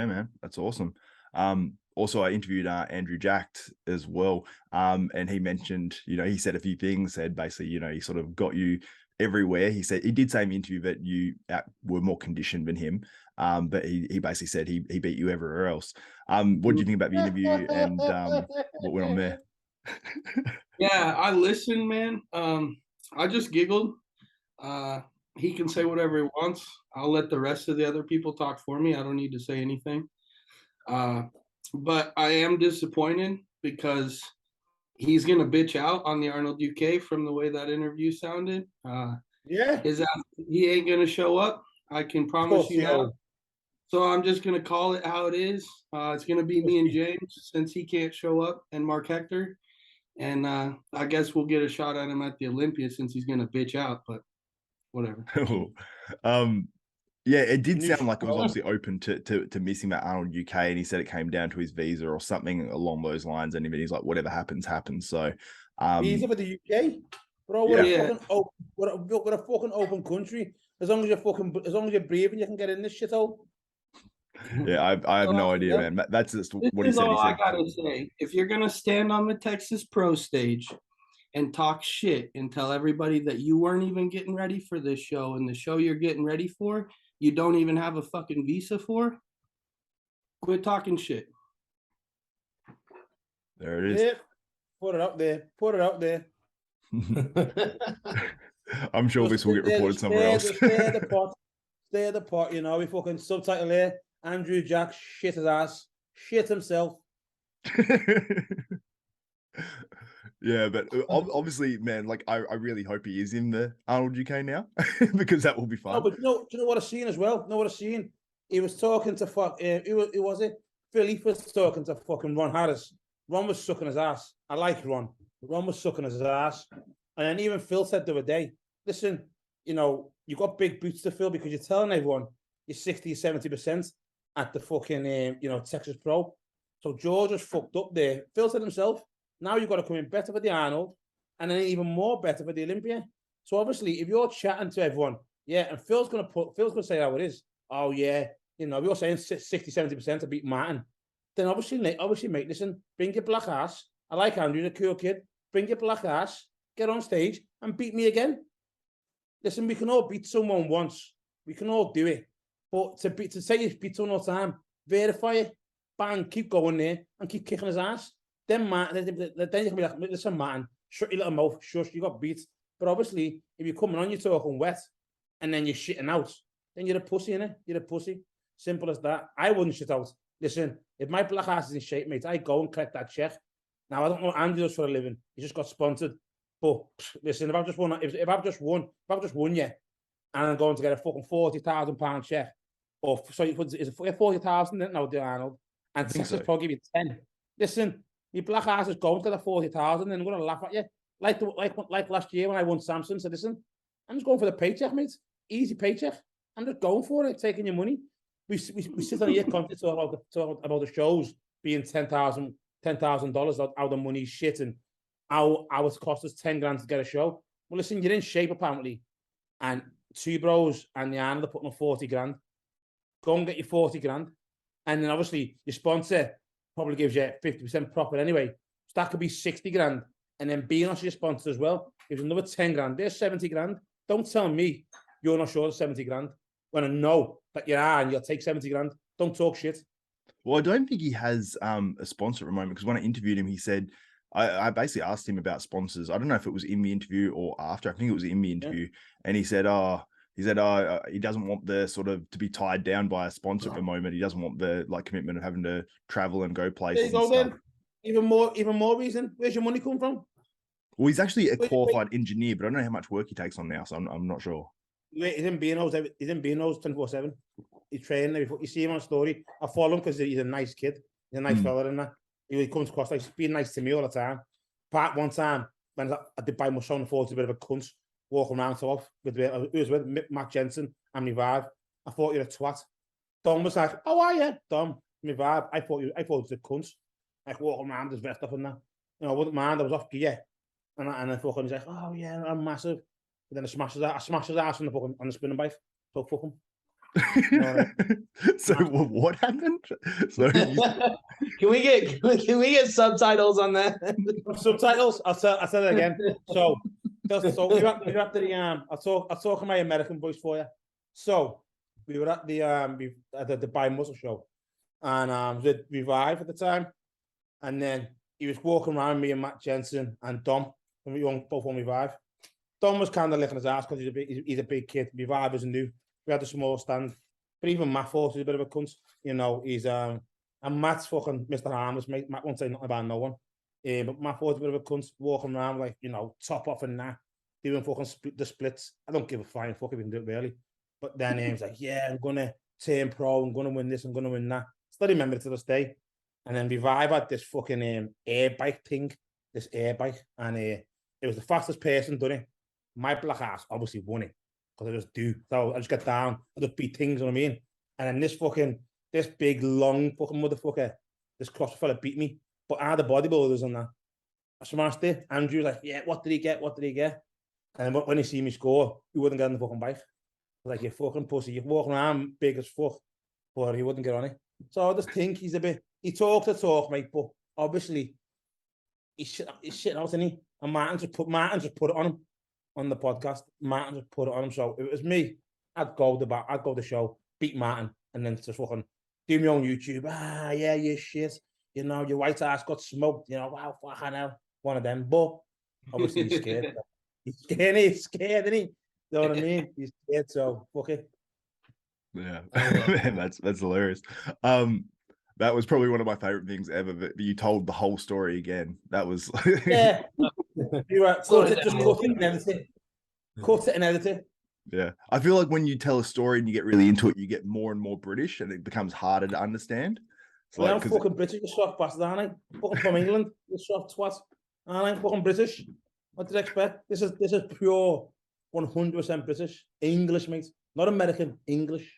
Yeah, man, that's awesome. Also, I interviewed Andrew Jacked as well, and he mentioned, he said a few things. Said basically, he sort of got you everywhere. He did say in the interview that you were more conditioned than him, but he basically said he beat you everywhere else. What do you think about the interview and what went on there? Yeah, I listened, man. I just giggled. He can say whatever he wants. I'll let the rest of the other people talk for me. I don't need to say anything. But I am disappointed because he's gonna bitch out on the Arnold UK from the way that interview sounded. Yeah, he ain't gonna show up. I can promise you that. So I'm just gonna call it how it is. It's gonna be me and James since he can't show up, and Mark Hector. And I guess we'll get a shot at him at the Olympia since he's gonna bitch out. But whatever. Yeah, it did sound like it was obviously open to missing that Arnold UK, and he said it came down to his visa or something along those lines. And even he's like, whatever happens, happens. So visa for the UK, bro. We're a fucking open country. As long as you're breathing, you can get in this shithole. Yeah, I have no idea, man. That's just what he said. All I gotta say. If you're gonna stand on the Texas Pro stage and talk shit and tell everybody that you weren't even getting ready for this show and the show you're getting ready for, you don't even have a fucking visa for, quit talking shit. There it is. Yeah. Put it up there. I'm sure this will get reported somewhere else. Stay the pot, we fucking subtitle here. Andrew Jack shit his ass. Shit himself. Yeah, but obviously, man, like I really hope he is in the Arnold UK now because that will be fun. No, but do you know what I've seen as well? He was talking to who was it? Philly was talking to fucking Ron Harris. Ron was sucking his ass. I like Ron. Ron was sucking his ass. And then even Phil said the other day, listen, you got big boots to fill because you're telling everyone you're 60, 70% at the fucking, Texas Pro. So George was fucked up there. Phil said himself, now you've got to come in better for the Arnold and then even more better for the Olympia. So obviously, if you're chatting to everyone, yeah, and Phil's going to say how it is. Oh, yeah, if you're saying 60, 70% to beat Martin, then obviously, mate, listen, bring your black ass. I like Andrew, the cool kid. Bring your black ass, get on stage and beat me again. Listen, we can all beat someone once. We can all do it. But to say you beat someone all the time, verify it, bang, keep going there and keep kicking his ass. Then you can be like, listen, Martin, shut your little mouth, shush, you got beat. But obviously, if you're coming on, you're talking wet, and then you're shitting out, then you're a pussy, innit? You're a pussy. Simple as that. I wouldn't shit out. Listen, if my black ass is in shape, mate, I go and collect that check. Now, I don't know what Andy does for a living. He just got sponsored. But listen, if I've just won, yeah, and I'm going to get a fucking £40,000 check, or sorry, is it 40,000 now, the Arnold? And Texas Pro give you 10. Listen, your black ass is going to the 40,000, and I'm going to laugh at you. Like last year when I won Samson, said, listen, I'm just going for the paycheck, mate. Easy paycheck. I'm just going for it, taking your money. We sit on here constantly talk about the shows being $10,000 out of the money shit and how it cost us 10 grand to get a show. Well, listen, you're in shape apparently, and two bros and the Arnold are putting on 40 grand. Go and get your 40 grand, and then obviously your sponsor probably gives you 50% profit anyway. So that could be 60 grand, and then being on your sponsor as well gives another 10 grand. There's 70 grand. Don't tell me you're not sure of 70 grand when I know that you are and you'll take 70 grand. Don't talk shit. Well, I don't think he has a sponsor at the moment, because when I interviewed him, he said, I basically asked him about sponsors. I don't know if it was in the interview or after. I think it was in the interview. Yeah. And he said, he doesn't want the sort of to be tied down by a sponsor at the moment. He doesn't want the commitment of having to travel and go places. There you go, then. Even more reason. Where's your money come from? Well, he's actually a qualified engineer, but I don't know how much work he takes on now, so I'm not sure. He's in B&O's 24/7. He's training. You see him on story. I follow him because he's a nice kid. He's a nice fella, and that. He comes across like being nice to me all the time. Part one time when I did buy my son a bit of a cunt, walking around so off with Matt Jensen and my vibe. I thought you're a twat. Dom was like, "How are you, Dom?" My vibe. I thought you was a cunt. Like walking around his vest up and that. I wouldn't mind. I was off gear, and I fucking was like, "Oh yeah, I'm massive." But then I smashed his ass on the spinning bike. So fuck him. So what happened? So Can we get subtitles on that? Subtitles. I'll say it again. So we were at the I'll talk in my American voice for you. So we were at the Dubai Muscle Show, and with Revive at the time, and then he was walking around, me and Matt Jensen and Dom, and we both on Revive. Dom was kind of licking his ass because he's a big kid. Revive isn't new. We had a small stand, but even Matt thought he's a bit of a cunt. You know, he's and Matt's fucking Mr. Harmless, mate. Matt won't say nothing about no one. But Matt thought he's a bit of a cunt, walking around like, you know, top off and that, doing fucking the splits. I don't give a flying fuck if he can do it really. But then he's like, yeah, I'm gonna turn pro, I'm gonna win this, I'm gonna win that. Still remember it to this day. And then Revive had this fucking air bike thing, this air bike, and it was the fastest person done it. My black ass obviously won it because I just do. So I just get down, I just beat things, you know what I mean? And then this big long fucking motherfucker, this CrossFit fella beat me. But I had the bodybuilders on that. I smashed it. Andrew was like, yeah, what did he get? What did he get? And then when he see me score, he wouldn't get on the fucking bike. Like, you fucking pussy. You're walking around big as fuck, but he wouldn't get on it. So I just think he talked the talk, mate, but obviously he's shit out, isn't he? And Martin just put it on him on the podcast. Martin just put it on him. So if it was me, I'd go the show, beat Martin, and then just fucking do my own YouTube. Yeah, you shit. You know, your white ass got smoked. You know, wow, fucking hell. One of them. But obviously he's scared. He's scared, isn't he? You know what I mean? He's scared, so fuck it. Yeah, man, that's hilarious. That was probably one of my favorite things ever. That you told the whole story again. That was yeah. You were cut it and edit it. Yeah, I feel like when you tell a story and you get really into it, you get more and more British, and it becomes harder to understand. Well, I'm fucking British, you soft bastard, aren't I? Fucking from England, you soft twat. Aren't I? Fucking British. What did I expect? This is pure 100% British. English, mate. Not American, English.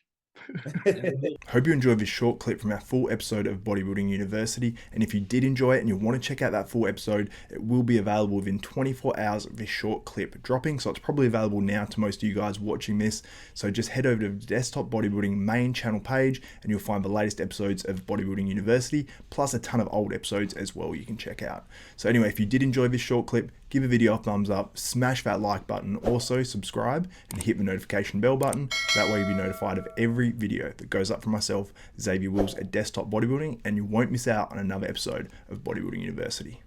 Hope you enjoyed this short clip from our full episode of Bodybuilding University, and if you did enjoy it and you want to check out that full episode, it will be available within 24 hours of this short clip dropping, so it's probably available now to most of you guys watching this. So just head over to the Desktop Bodybuilding main channel page and you'll find the latest episodes of Bodybuilding University, plus a ton of old episodes as well you can check out. So anyway, if you did enjoy this short clip, give a video a thumbs up, smash that like button, also subscribe and hit the notification bell button. That way you'll be notified of every video that goes up from myself, Xavier Wills at Desktop Bodybuilding, and you won't miss out on another episode of Bodybuilding University.